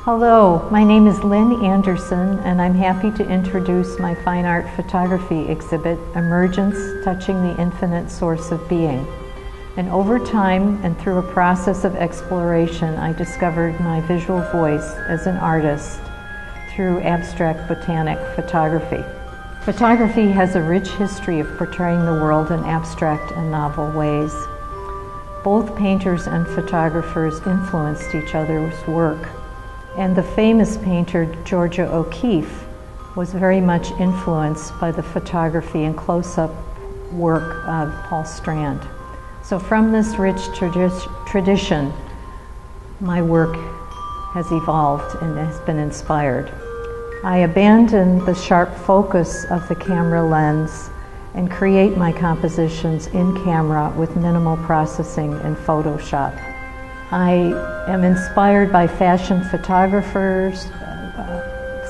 Hello, my name is Lynn Anderson, and I'm happy to introduce my fine art photography exhibit, Emergence: Touching the Infinite Source of Being. And over time and through a process of exploration, I discovered my visual voice as an artist through abstract botanic photography. Photography has a rich history of portraying the world in abstract and novel ways. Both painters and photographers influenced each other's work. And the famous painter Georgia O'Keeffe was very much influenced by the photography and close-up work of Paul Strand. So from this rich tradition, my work has evolved and has been inspired. I abandon the sharp focus of the camera lens and create my compositions in camera with minimal processing in Photoshop. I am inspired by fashion photographers,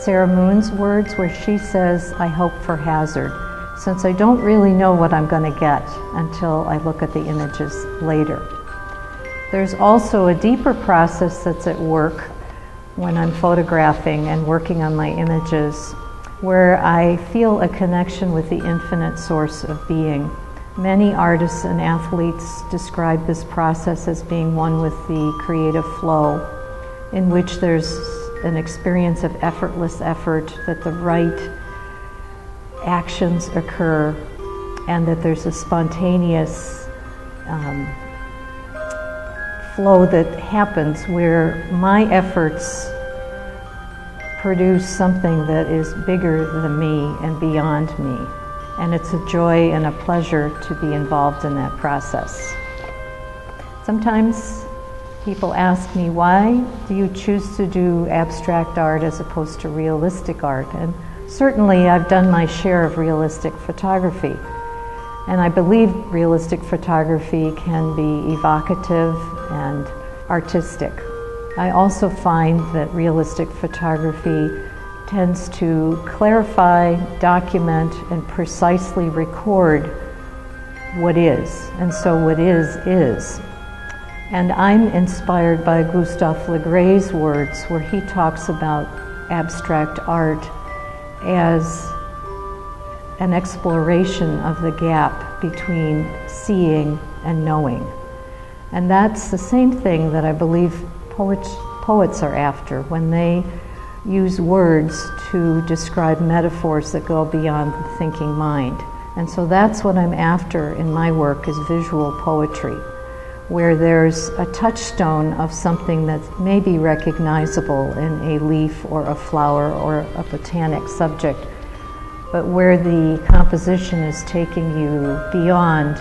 Sarah Moon's words where she says, "I hope for hazard," since I don't really know what I'm going to get until I look at the images later. There's also a deeper process that's at work when I'm photographing and working on my images, where I feel a connection with the infinite source of being. Many artists and athletes describe this process as being one with the creative flow, in which there's an experience of effortless effort, that the right actions occur, and that there's a spontaneous flow that happens where my efforts produce something that is bigger than me and beyond me. And it's a joy and a pleasure to be involved in that process. Sometimes people ask me, why do you choose to do abstract art as opposed to realistic art? And certainly I've done my share of realistic photography. And I believe realistic photography can be evocative and artistic. I also find that realistic photography tends to clarify, document, and precisely record what is. And so what is. And I'm inspired by Gustave Le Gray's words, where he talks about abstract art as an exploration of the gap between seeing and knowing. And that's the same thing that I believe poets are after when they use words to describe metaphors that go beyond the thinking mind. And so that's what I'm after in my work, is visual poetry, where there's a touchstone of something that may be recognizable in a leaf or a flower or a botanic subject, but where the composition is taking you beyond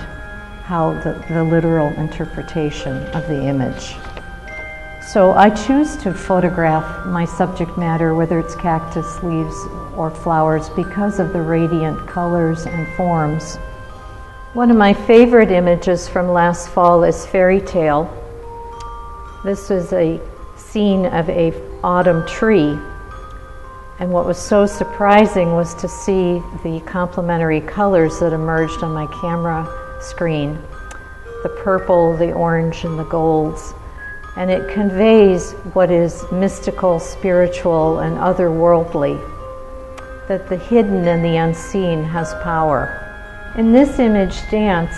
how the literal interpretation of the image. So I choose to photograph my subject matter, whether it's cactus leaves or flowers, because of the radiant colors and forms. One of my favorite images from last fall is Fairy Tale. This is a scene of an autumn tree. And what was so surprising was to see the complementary colors that emerged on my camera screen. The purple, the orange, and the golds. And it conveys what is mystical, spiritual, and otherworldly, that the hidden and the unseen has power. In this image, Dance,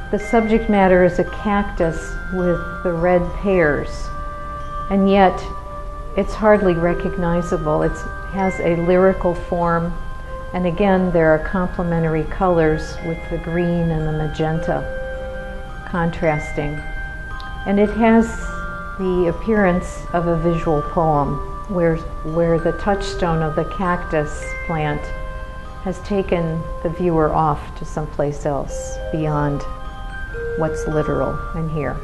the subject matter is a cactus with the red pears, and yet it's hardly recognizable. It has a lyrical form, and again there are complementary colors with the green and the magenta contrasting. And it has the appearance of a visual poem where the touchstone of the cactus plant has taken the viewer off to someplace else beyond what's literal in here.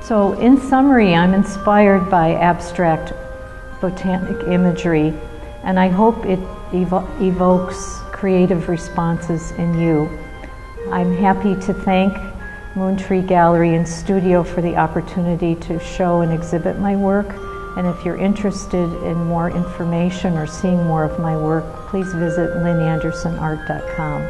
So in summary, I'm inspired by abstract botanic imagery, and I hope it evokes creative responses in you. I'm happy to thank Moontree Gallery and Studio for the opportunity to show and exhibit my work. And if you're interested in more information or seeing more of my work, please visit lynandersonart.com.